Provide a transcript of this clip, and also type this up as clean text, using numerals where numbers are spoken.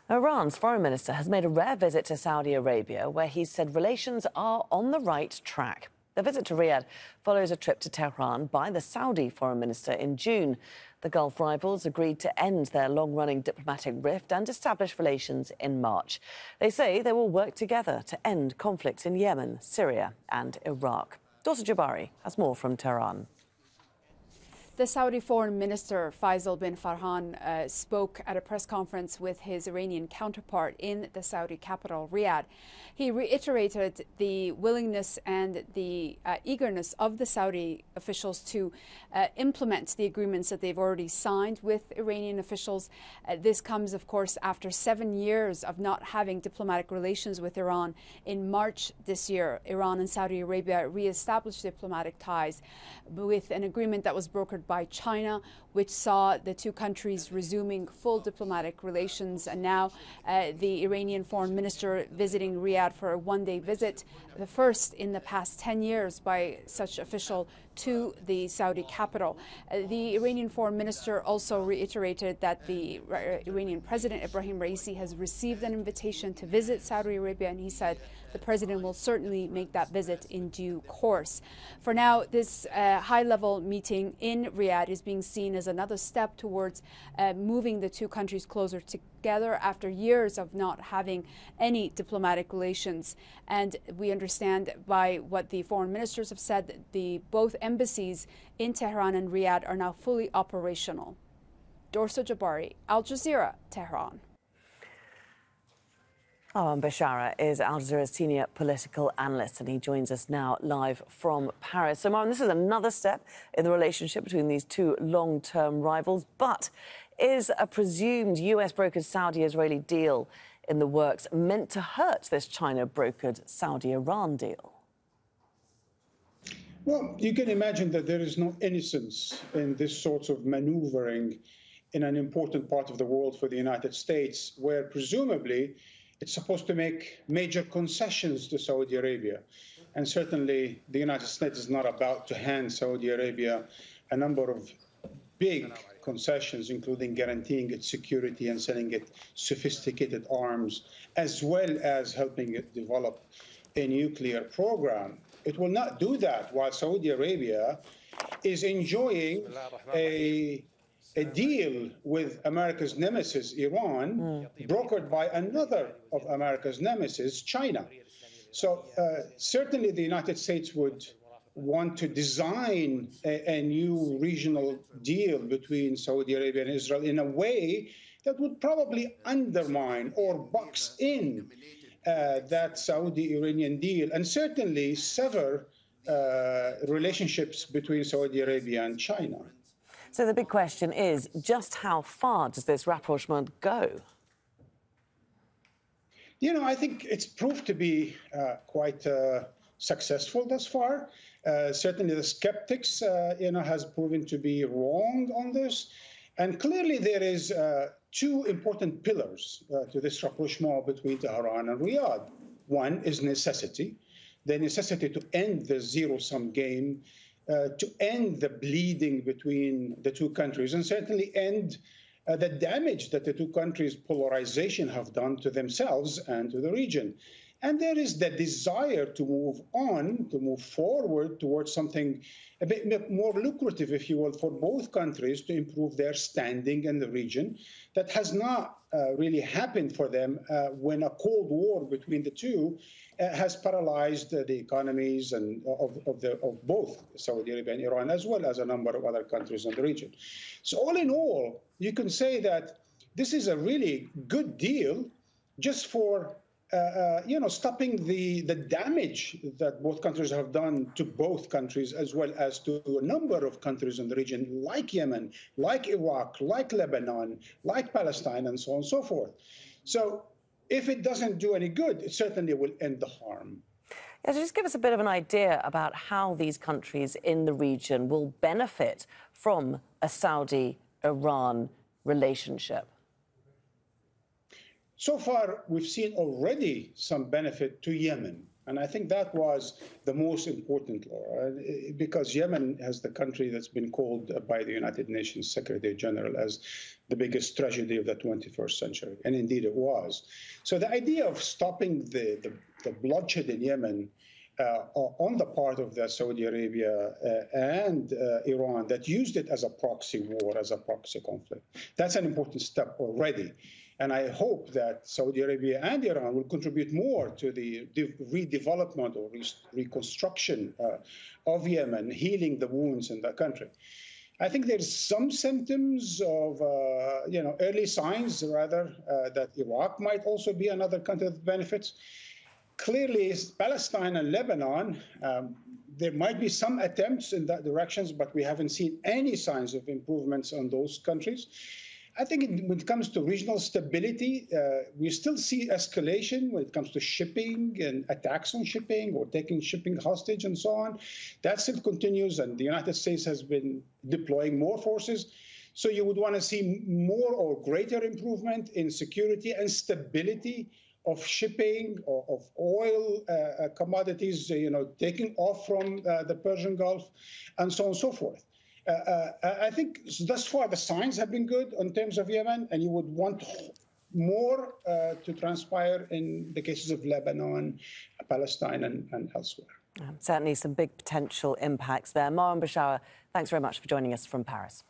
Iran's foreign minister has made a rare visit to Saudi Arabia, where he said relations are on the right track. The visit to Riyadh follows a trip to Tehran by the Saudi foreign minister in June. The Gulf rivals agreed to end their long-running diplomatic rift and establish relations in March. They say they will work together to end conflicts in Yemen, Syria and Iraq. Daughter Jabari has more from Tehran. The Saudi Foreign Minister Faisal bin Farhan spoke at a press conference with his Iranian counterpart in the Saudi capital, Riyadh. He reiterated the willingness and the eagerness of the Saudi officials to implement the agreements that they've already signed with Iranian officials. This comes, of course, after 7 years of not having diplomatic relations with Iran. In March this year, Iran and Saudi Arabia re-established diplomatic ties with an agreement that was brokered by China, which saw the two countries resuming full diplomatic relations. And now the Iranian foreign minister visiting Riyadh for a one-day visit, the first in the past 10 years by such official to the Saudi capital. The Iranian foreign minister also reiterated that the Iranian President Ibrahim Raisi has received an invitation to visit Saudi Arabia, and he said the president will certainly make that visit in due course. For now, this high-level meeting in Riyadh is being seen as another step towards moving the two countries closer together after years of not having any diplomatic relations. And we understand by what the foreign ministers have said that both embassies in Tehran and Riyadh are now fully operational. Dorsa Jabari, Al Jazeera, Tehran. Marwan Bashara is Al Jazeera's senior political analyst, and he joins us now live from Paris. So, Marwan, this is another step in the relationship between these two long-term rivals. But is a presumed US-brokered Saudi-Israeli deal in the works meant to hurt this China-brokered Saudi-Iran deal? Well, you can imagine that there is no innocence in this sort of maneuvering in an important part of the world for the United States, where presumably it's supposed to make major concessions to Saudi Arabia. And certainly the United States is not about to hand Saudi Arabia a number of big concessions, including guaranteeing its security and selling it sophisticated arms, as well as helping it develop a nuclear program. It will not do that while Saudi Arabia is enjoying a deal with America's nemesis, Iran, brokered by another of America's nemesis, China. So certainly the United States would want to design a new regional deal between Saudi Arabia and Israel in a way that would probably undermine or box in that Saudi-Iranian deal, and certainly sever relationships between Saudi Arabia and China. So the big question is, just how far does this rapprochement go? You know, I think it's proved to be quite successful thus far. Certainly the skeptics, has proven to be wrong on this. And clearly there is two important pillars to this rapprochement between Tehran and Riyadh. One is necessity, the necessity to end the zero-sum game, to end the bleeding between the two countries, and certainly end the damage that the two countries' polarization have done to themselves and to the region. And there is the desire to move on, to move forward towards something a bit more lucrative, if you will, for both countries to improve their standing in the region. That has not really happened for them when a Cold War between the two has paralyzed the economies and of both Saudi Arabia and Iran, as well as a number of other countries in the region. So all in all, you can say that this is a really good deal just for stopping the damage that both countries have done to both countries, as well as to a number of countries in the region, like Yemen, like Iraq, like Lebanon, like Palestine, and so on and so forth. So if it doesn't do any good, it certainly will end the harm. Yeah, so just give us a bit of an idea about how these countries in the region will benefit from a Saudi-Iran relationship. So far, we've seen already some benefit to Yemen. And I think that was the most important, Laura, because Yemen has the country that's been called by the United Nations Secretary General as the biggest tragedy of the 21st century, and indeed it was. So the idea of stopping the bloodshed in Yemen on the part of the Saudi Arabia and Iran that used it as a proxy war, as a proxy conflict, that's an important step already. And I hope that Saudi Arabia and Iran will contribute more to the redevelopment or reconstruction of Yemen, healing the wounds in the country. I think there's some symptoms of, early signs, rather, that Iraq might also be another country that benefits. Clearly, Palestine and Lebanon, there might be some attempts in that direction, but we haven't seen any signs of improvements on those countries. I think when it comes to regional stability, we still see escalation when it comes to shipping and attacks on shipping or taking shipping hostage and so on. That still continues, and the United States has been deploying more forces. So you would want to see more or greater improvement in security and stability of shipping, of oil commodities, taking off from the Persian Gulf, and so on and so forth. I think thus far the signs have been good in terms of Yemen, and you would want more to transpire in the cases of Lebanon, Palestine, and elsewhere. Certainly some big potential impacts there. Marwan Bashara, thanks very much for joining us from Paris.